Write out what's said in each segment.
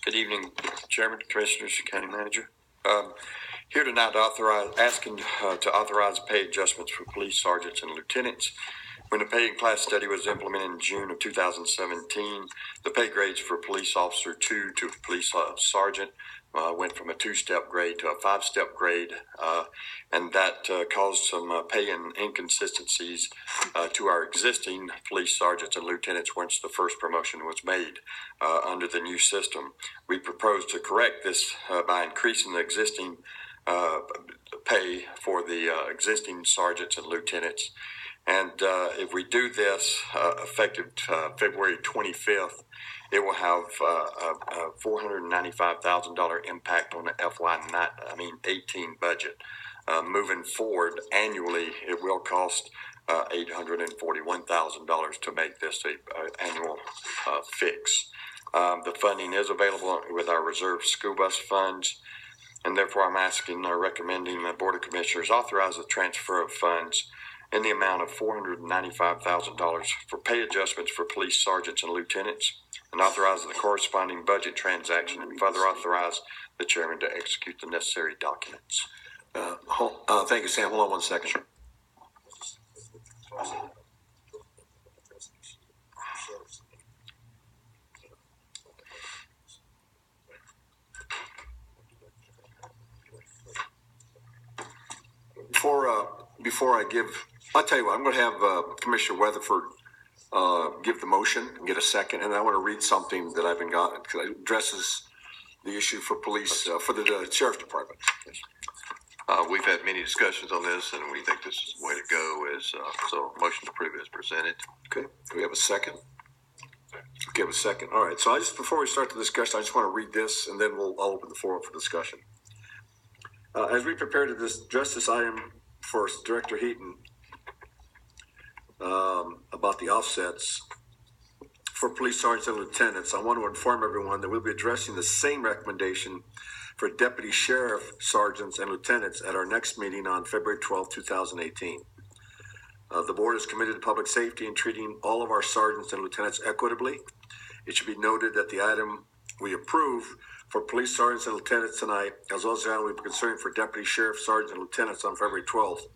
Good evening, Chairman, Commissioners, County Manager. Here tonight to authorize pay adjustments for police sergeants and lieutenants. When the pay and class study was implemented in June of 2017, the pay grades for police officer 2 to police sergeant went from a 2-step grade to a 5-step grade, and that caused some pay and inconsistencies to our existing police sergeants and lieutenants once the first promotion was made under the new system. We propose to correct this by increasing the existing pay for the existing sergeants and lieutenants. And if we do this effective February 25th, it will have a $495,000 impact on the FY18 budget. Moving forward annually, it will cost $841,000 to make this an annual fix. The funding is available with our reserve school bus funds, and therefore I'm recommending the Board of Commissioners authorize the transfer of funds in the amount of $495,000 for pay adjustments for police sergeants and lieutenants, and authorize the corresponding budget transaction, and further authorize the chairman to execute the necessary documents. Thank you, Sam. Hold on one second. Sure. Before I give, I'll tell you what, I'm going to have Commissioner Weatherford give the motion and get a second, and I want to read something that I've been gotten because it addresses the issue for police, for the Sheriff's Department. Yes. We've had many discussions on this, and we think this is the way to go. So motion to approve is presented. Okay. Do we have a second? Okay, have a second. All right. So before we start the discussion, I just want to read this, and then I'll open the floor for discussion. As we prepare to address this item for Director Heaton about the offsets for police sergeants and lieutenants, I want to inform everyone that we'll be addressing the same recommendation for deputy sheriff sergeants and lieutenants at our next meeting on February 12, 2018. The board is committed to public safety and treating all of our sergeants and lieutenants equitably. It should be noted that the item we approve for police sergeants and lieutenants tonight, as well as the item we'll be considering for deputy sheriff sergeants and lieutenants on February 12th,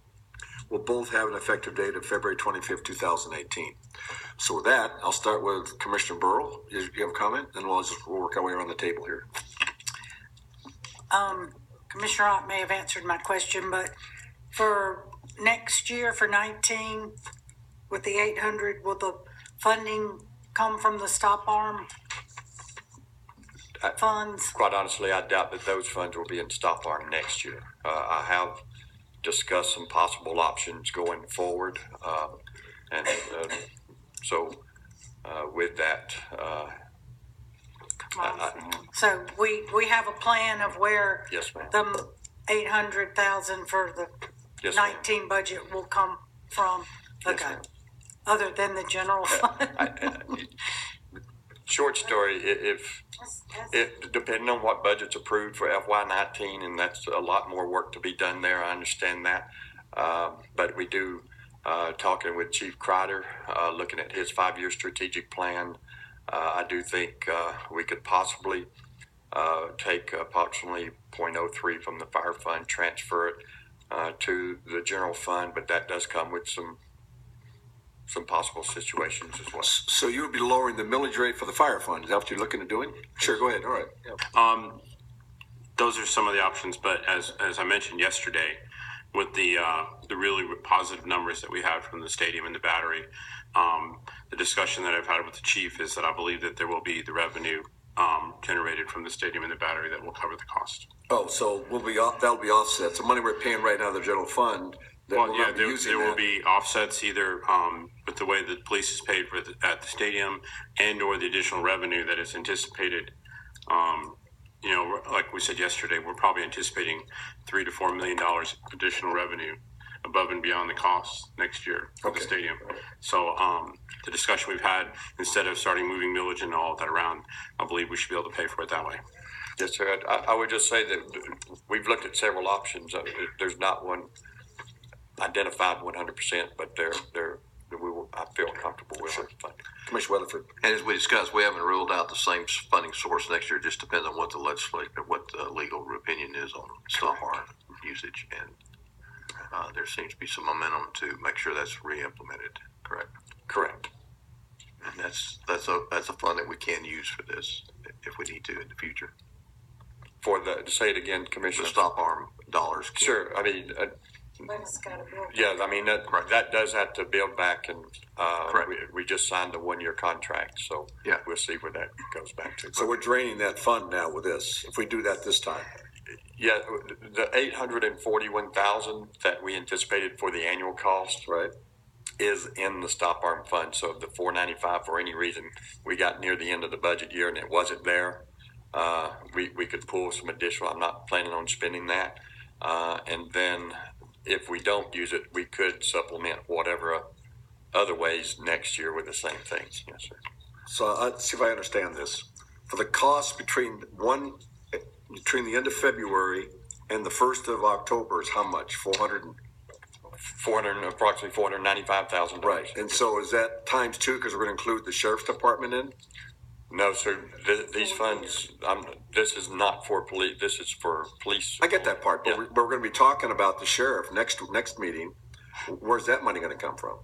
will both have an effective date of February 25th, 2018. So with that, I'll start with Commissioner Burrow. You have a comment? And we'll work our way around the table here. Commissioner Ott may have answered my question, but for next year, for 19, with the 800, will the funding come from the stop arm funds? Quite honestly, I doubt that those funds will be in stop arm next year. I have discussed some possible options going forward, so with that, so we have a plan of where yes, ma'am. the 800,000 for the yes, 19 ma'am. budget will come from. Yes, okay, ma'am. Other than the general fund. Short story, if depending on what budget's approved for FY19, and that's a lot more work to be done there, I understand that. But we do, talking with Chief Crider, looking at his 5-year strategic plan, I do think we could possibly take approximately 0.03 from the fire fund, transfer it to the general fund, but that does come with some possible situations as well. So you would be lowering the millage rate for the fire fund. Is that what you're looking at doing? Sure, go ahead. All right. Yeah. Those are some of the options, but as I mentioned yesterday, with the really positive numbers that we have from the stadium and the battery, the discussion that I've had with the chief is that I believe that there will be the revenue generated from the stadium and the battery that will cover the cost. Oh, so that'll be offset. So money we're paying right now, the general fund. Well, yeah, there will be offsets either with the way the police is paid at the stadium and or the additional revenue that is anticipated. Like we said yesterday, we're probably anticipating $3 to $4 million additional revenue above and beyond the costs next year for the stadium. So the discussion we've had, instead of starting moving millage and all of that around, I believe we should be able to pay for it that way. Yes, sir. I would just say that we've looked at several options. There's not one identified 100%, but I feel comfortable with the funding. Commissioner Weatherford. And as we discussed, we haven't ruled out the same funding source next year. It just depends on what the legal opinion is on stop arm usage. And there seems to be some momentum to make sure that's re-implemented, correct? Correct. And that's a fund that we can use for this if we need to in the future. Say it again, The Commissioner. stop arm dollars. Sure, I mean, But it's gotta build. yeah, I mean, that does have to build back, and Correct. we just signed a 1-year contract, so Yeah. we'll see where that goes back to. So we're draining that fund now with this, if we do that this time. Yeah, the 841,000 that we anticipated for the annual cost Right. is in the stop arm fund. So the 495, for any reason we got near the end of the budget year and it wasn't there, we could pull some additional. I'm not planning on spending that, and then if we don't use it, we could supplement whatever other ways next year with the same things. Yes, sir. So let's see if I understand this. For the cost between the end of February and the 1st of October is how much? 400? Approximately $495,000. Right. And so is that times 2 because we're going to include the sheriff's department in? No, sir. These funds, this is not for police. This is for police. I get that part, but Yeah. we're going to be talking about the sheriff next meeting. Where's that money going to come from?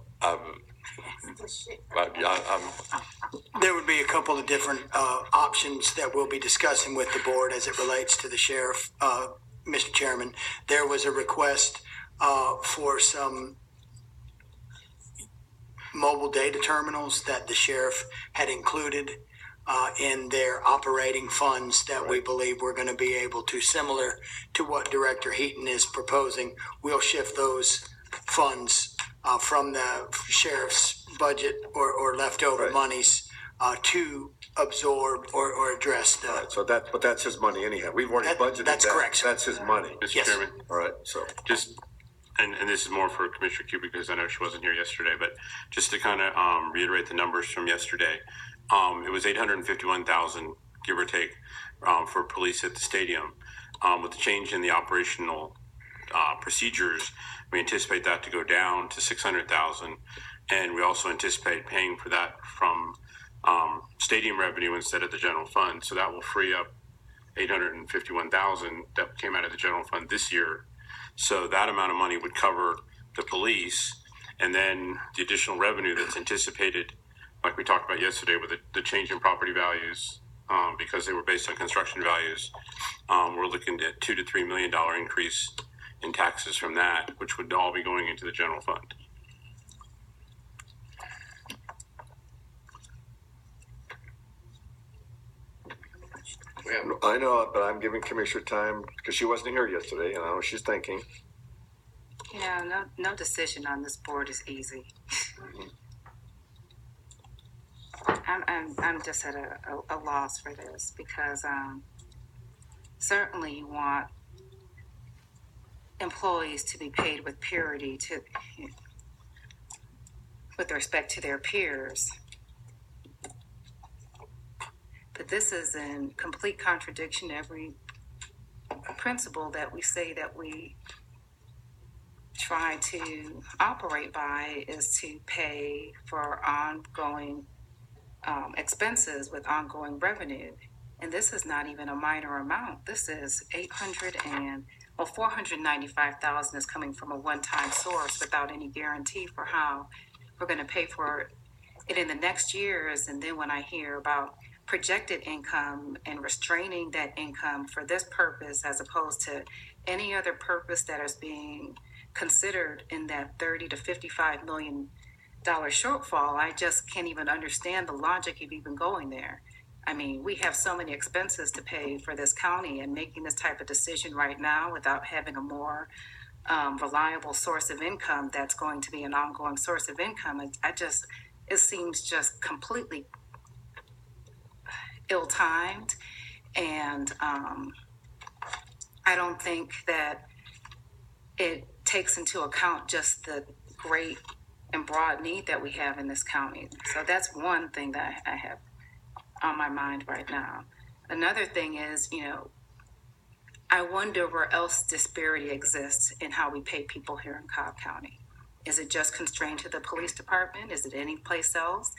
There would be a couple of different options that we'll be discussing with the board as it relates to the sheriff, Mr. Chairman. There was a request for some mobile data terminals that the sheriff had included in their operating funds that we believe we're going to be able to, similar to what Director Heaton is proposing, we'll shift those funds from the sheriff's budget or leftover Right. monies to absorb or address the. So but that's his money anyhow. We've already budgeted That's that. correct, sir. That's his money. Mr. Yes. Chairman, All right. So just, and this is more for Commissioner Cooper because I know she wasn't here yesterday, but just to kind of reiterate the numbers from yesterday, it was 851,000, give or take, for police at the stadium. With the change in the operational procedures, we anticipate that to go down to 600,000, and we also anticipate paying for that from stadium revenue instead of the general fund. So that will free up 851,000 that came out of the general fund this year. So that amount of money would cover the police, and then the additional revenue that's anticipated, like we talked about yesterday with the change in property values, because they were based on construction values. We're looking at $2 to $3 million increase in taxes from that, which would all be going into the general fund. I know, but I'm giving Commissioner time because she wasn't here yesterday, and I know she's thinking. You know, no decision on this board is easy. I'm just at a loss for this because certainly you want employees to be paid with purity with respect to their peers. But this is in complete contradiction to every principle that we say that we try to operate by, is to pay for ongoing expenses with ongoing revenue. And this is not even a minor amount. This is 495,000 is coming from a one-time source without any guarantee for how we're going to pay for it in the next years. And then when I hear about projected income and restraining that income for this purpose as opposed to any other purpose that is being considered in that $30 to $55 million shortfall, I just can't even understand the logic of even going there. I mean, we have so many expenses to pay for this county, and making this type of decision right now without having a more reliable source of income that's going to be an ongoing source of income, it seems just completely ill-timed. And I don't think that it takes into account just the great and broad need that we have in this county. So that's one thing that I have on my mind right now. Another thing is, I wonder where else disparity exists in how we pay people here in Cobb County. Is it just constrained to the police department? Is it any place else?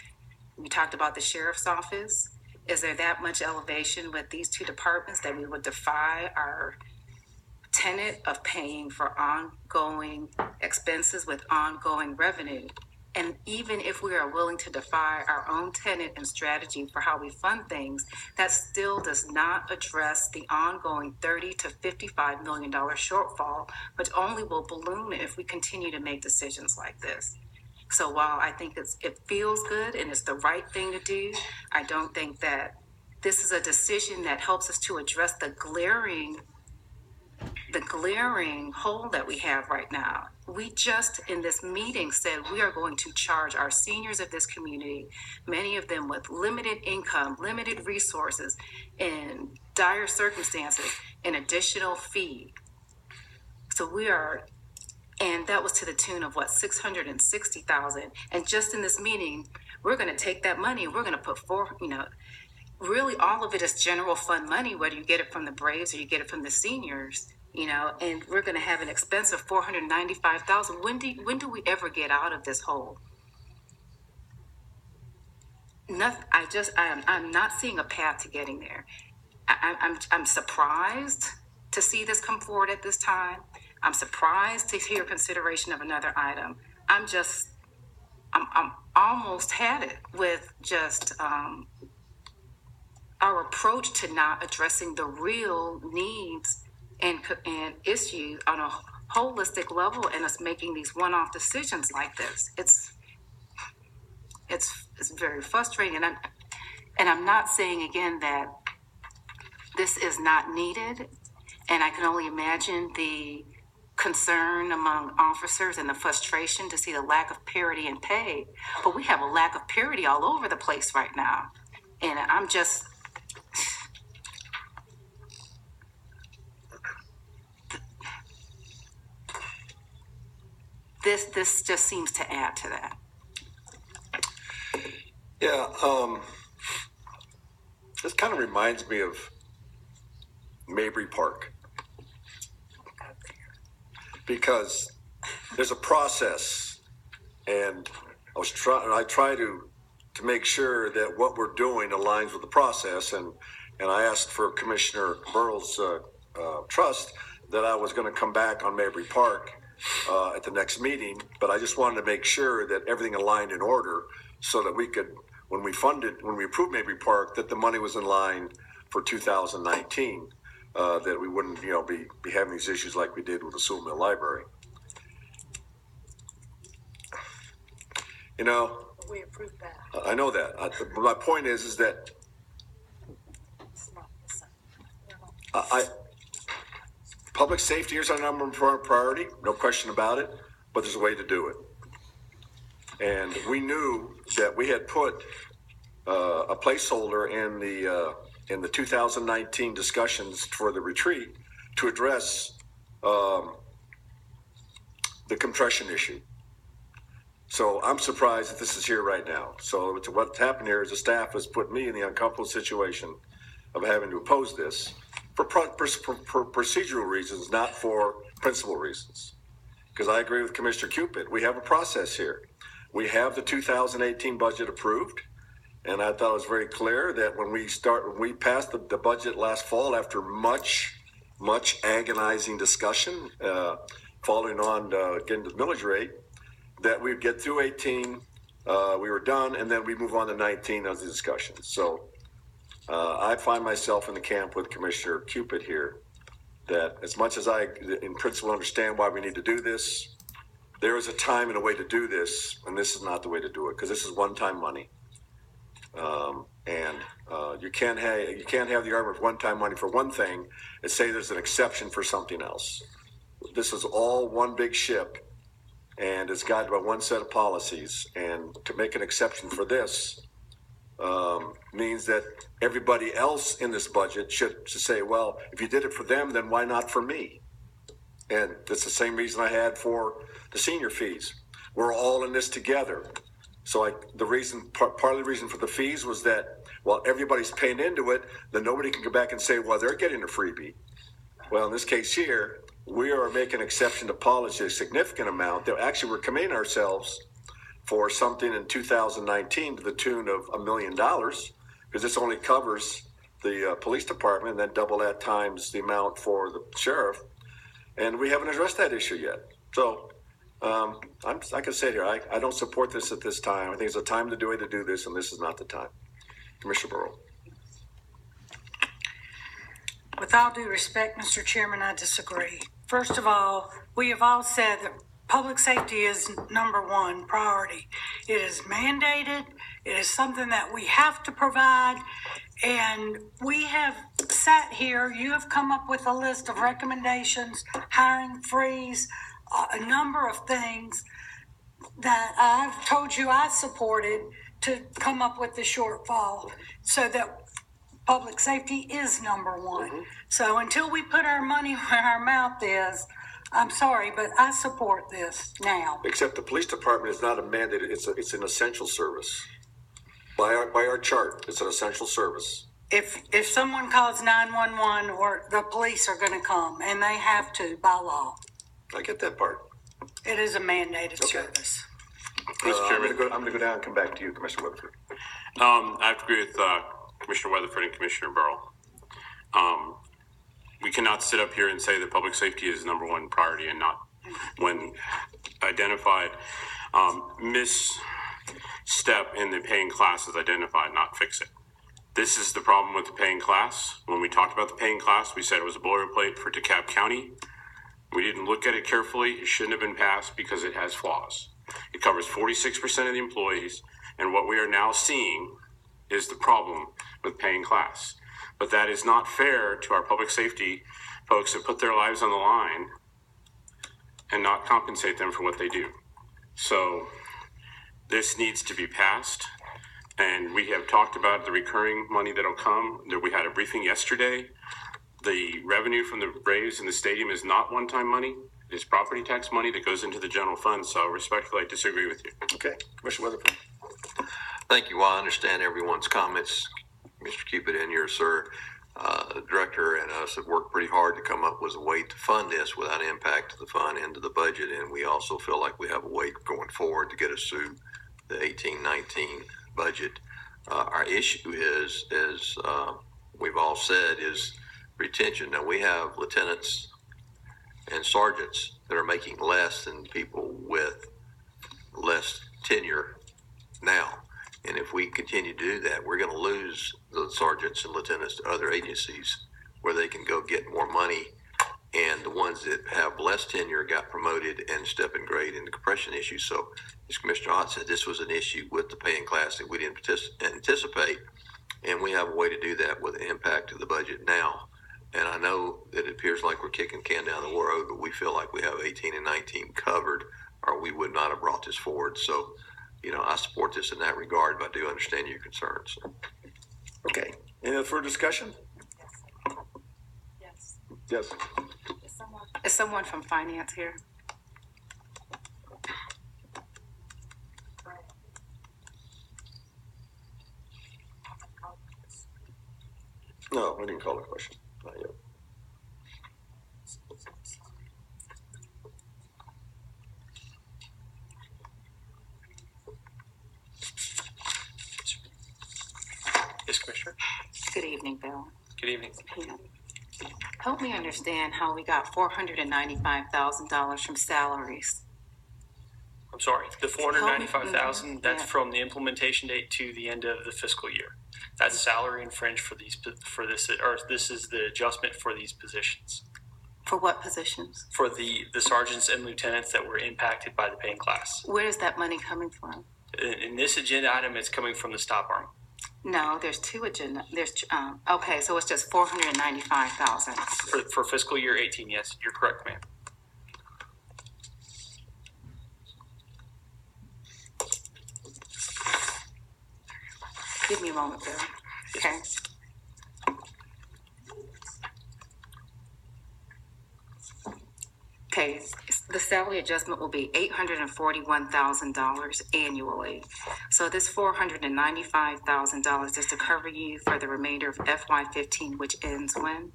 We talked about the sheriff's office. Is there that much elevation with these two departments that we would defy our tenet of paying for ongoing expenses with ongoing revenue? And even if we are willing to defy our own tenet and strategy for how we fund things, that still does not address the ongoing $30 to $55 million shortfall, which only will balloon if we continue to make decisions like this. So while I think it feels good and it's the right thing to do, I don't think that this is a decision that helps us to address the glaring hole that we have right now. We just in this meeting said we are going to charge our seniors of this community, many of them with limited income, limited resources, in dire circumstances, an additional fee. So and that was to the tune of what, $660,000. And just in this meeting, we're going to take that money, we're going to put forth, really all of it is general fund money, whether you get it from the Braves or you get it from the seniors, and we're going to have an expense of $495,000. When do we ever get out of this hole? Nothing. I'm not seeing a path to getting there. I'm surprised to see this come forward at this time. I'm surprised to hear consideration of another item. I'm almost had it with just our approach to not addressing the real needs and issues on a holistic level, and us making these one-off decisions like this. It's very frustrating, and I'm not saying again that this is not needed, and I can only imagine the concern among officers and the frustration to see the lack of parity in pay. But we have a lack of parity all over the place right now. And I'm just, this just seems to add to that. Yeah, this kind of reminds me of Mabry Park. Because there's a process, and I try to make sure that what we're doing aligns with the process, and I asked for Commissioner Burrell's trust that I was going to come back on Mabry Park at the next meeting, but I just wanted to make sure that everything aligned in order so that we could, when we approved Mabry Park, that the money was in line for 2019. That we wouldn't, be having these issues like we did with the Sewell Mill Library. We approved that. I know that. My point is that public safety is our number one priority, no question about it. But there's a way to do it, and we knew that we had put a placeholder in the 2019 discussions for the retreat to address the compression issue. So I'm surprised that this is here right now. So what's happened here is the staff has put me in the uncomfortable situation of having to oppose this for procedural reasons, not for principal reasons. Because I agree with Commissioner Cupid. We have a process here. We have the 2018 budget approved. And I thought it was very clear that when we passed the budget last fall after much agonizing discussion, following on getting to the millage rate, that we'd get through 18, we were done, and then we move on to 19 as the discussion. So I find myself in the camp with Commissioner Cupid here, that as much as I, in principle, understand why we need to do this, there is a time and a way to do this, and this is not the way to do it, because this is one-time money. You can't have the argument of one-time money for one thing and say there's an exception for something else. This is all one big ship, and it's guided by one set of policies. And to make an exception for this means that everybody else in this budget should say, well, if you did it for them, then why not for me? And that's the same reason I had for the senior fees. We're all in this together. So part of the reason for the fees was that while everybody's paying into it, then nobody can go back and say, well, they're getting a freebie. Well, in this case here, we are making exception to policy a significant amount. That actually we're committing ourselves for something in 2019 to the tune of $1 million, because this only covers the police department, and then double that times the amount for the sheriff. And we haven't addressed that issue yet. So like I said here, I don't support this at this time. I think it's a time to do this, and this is not the time. Commissioner Burrow. With all due respect, Mr. Chairman, I disagree. First of all, we have all said that public safety is number one priority. It is mandated. It is something that we have to provide. And we have sat here, you have come up with a list of recommendations, hiring freeze, a number of things that I've told you I supported to come up with the shortfall so that public safety is number one. Mm-hmm. So until we put our money where our mouth is, I'm sorry, but I support this now. Except the police department is not a mandate, it's an essential service. By our chart, it's an essential service. If someone calls 911, or the police are gonna come, and they have to by law. I get that part. It is a mandated service. Mr. Chairman, I'm gonna go down and come back to you, Commissioner Weatherford. I have to agree with Commissioner Weatherford and Commissioner Burrow. We cannot sit up here and say that public safety is number one priority and not, when identified misstep in the paying class is identified, not fix it. This is the problem with the paying class. When we talked about the paying class, we said it was a boilerplate for DeKalb County. We didn't look at it carefully. It shouldn't have been passed because it has flaws. It covers 46% of the employees, and what we are now seeing is the problem with paying class. But that is not fair to our public safety folks that put their lives on the line and not compensate them for what they do. So this needs to be passed. And we have talked about the recurring money that'll come. We had a briefing yesterday. The revenue from the Braves in the stadium is not one-time money. It is property tax money that goes into the general fund. So respectfully, I disagree with you. Okay, Commissioner Weatherford. Thank you. Well, I understand everyone's comments. Mr. Cupid and yours, sir. The director and us have worked pretty hard to come up with a way to fund this without impact to the fund and to the budget. And we also feel like we have a way going forward to get us through the 18-19 budget. Our issue is, as we've all said, is retention. Now, we have lieutenants and sergeants that are making less than people with less tenure now. And if we continue to do that, we're going to lose the sergeants and lieutenants to other agencies where they can go get more money. And the ones that have less tenure got promoted and step in grade in the compression issue. So, as Commissioner Ott said, this was an issue with the paying class that we didn't anticipate. And we have a way to do that with the impact of the budget now. And I know that it appears like we're kicking can down the road, but we feel like we have 18 and 19 covered, or we would not have brought this forward. So, I support this in that regard, but I do understand your concerns. Okay. Any other further discussion? Yes. Yes. Is someone from finance here? No, we didn't call the question. Not yet. Yes, Commissioner. Good evening, Bill. Good evening. Help me understand how we got $495,000 from salaries. I'm sorry. The $495,000, that's Yeah. from the implementation date to the end of the fiscal year. That's salary and fringe for this, or this is the adjustment for these positions. For what positions? For the sergeants and lieutenants that were impacted by the paying class. Where is that money coming from? In this agenda item, it's coming from the stop arm. No, there's two agenda. Okay, so it's just 495,000. For fiscal year 18, yes, you're correct, ma'am. Give me a moment, Bill. Okay. Okay, the salary adjustment will be $841,000 annually. So this $495,000 is to cover you for the remainder of FY15, which ends when?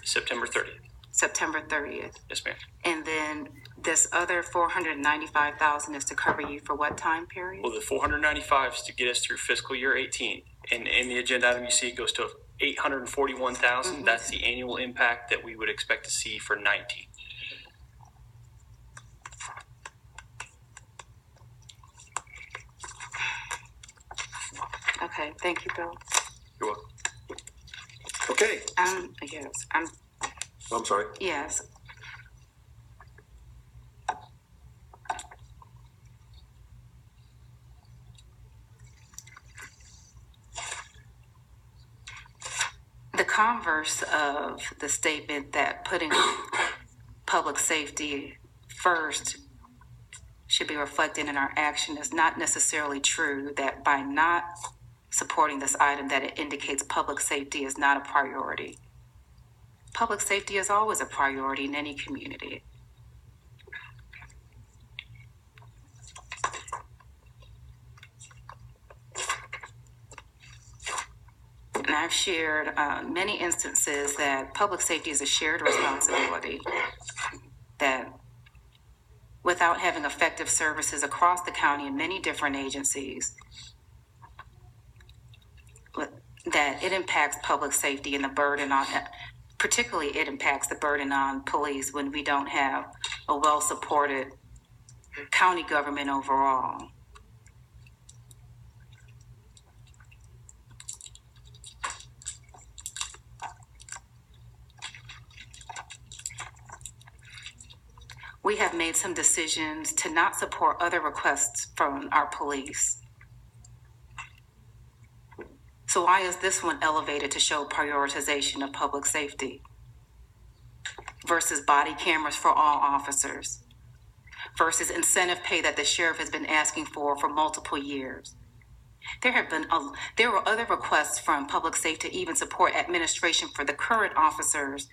September 30th. September 30th. Yes, ma'am. And then this other 495,000 is to cover you for what time period? Well, the 495 is to get us through fiscal year 18. And in the agenda item, you see it goes to 841,000. That's the annual impact that we would expect to see for 19. Okay, thank you, Bill. You're welcome. Okay, Yes, I'm sorry. yes. The converse of the statement that putting public safety first should be reflected in our action is not necessarily true, that by not supporting this item that it indicates public safety is not a priority. Public safety is always a priority in any community. And I've shared many instances that public safety is a shared responsibility, that without having effective services across the county in many different agencies, that it impacts public safety and the burden on, particularly it impacts the burden on police when we don't have a well-supported county government overall. We have made some decisions to not support other requests from our police. So why is this one elevated to show prioritization of public safety versus body cameras for all officers versus incentive pay that the sheriff has been asking for multiple years? There were other requests from public safety to even support administration for the current officers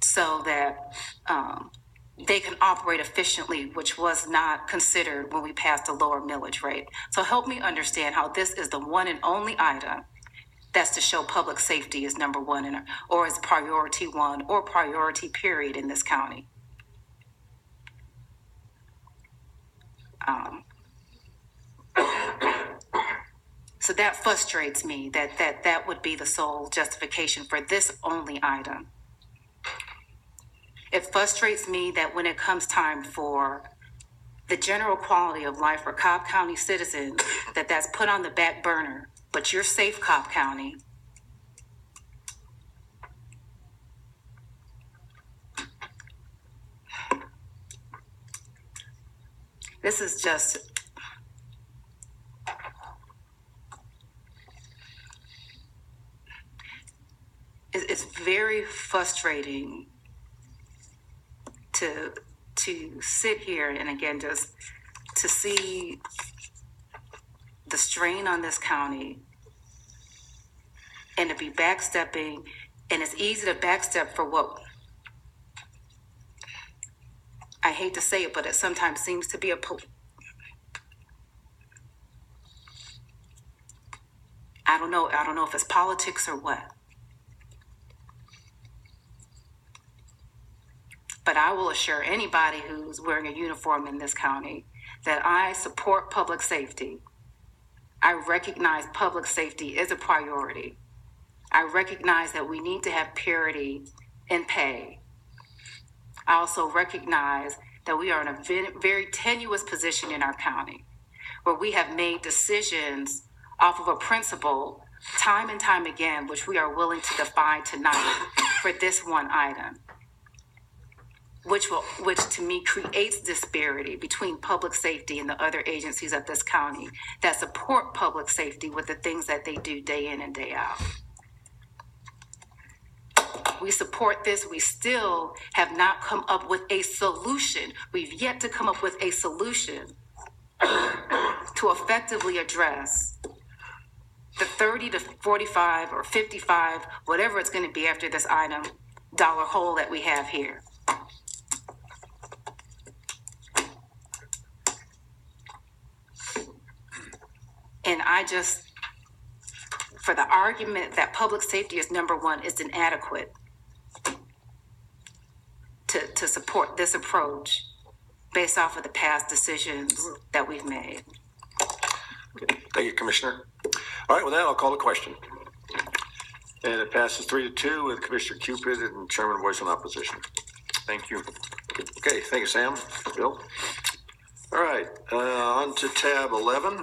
so that they can operate efficiently, which was not considered when we passed the lower millage rate. So help me understand how this is the one and only item that's to show public safety is number one or is priority one or priority period in this county. So that frustrates me that would be the sole justification for this only item. It frustrates me that when it comes time for the general quality of life for Cobb County citizens, that's put on the back burner, but you're safe, Cobb County. This is just, it's very frustrating to sit here and again just to see the strain on this county and to be backstepping, and it's easy to backstep for what I hate to say it, but it sometimes seems to be I don't know if it's politics or what. But I will assure anybody who's wearing a uniform in this county that I support public safety. I recognize public safety is a priority. I recognize that we need to have parity in pay. I also recognize that we are in a very tenuous position in our county where we have made decisions off of a principle time and time again, which we are willing to defy tonight for this one item. Which to me creates disparity between public safety and the other agencies of this county that support public safety with the things that they do day in and day out. We support this. We still have not come up with a solution. We've yet to come up with a solution to effectively address the 30 to 45 or 55, whatever it's going to be after this item, dollar hole that we have here. And for the argument that public safety is number one is inadequate. to support this approach based off of the past decisions that we've made. Thank you, Commissioner. All right, with that, I'll call the question. And it passes 3-2 with Commissioner Cupid and Chairman Boyce in opposition. Thank you. Okay, thank you, Sam. Bill? All right, on to tab 11.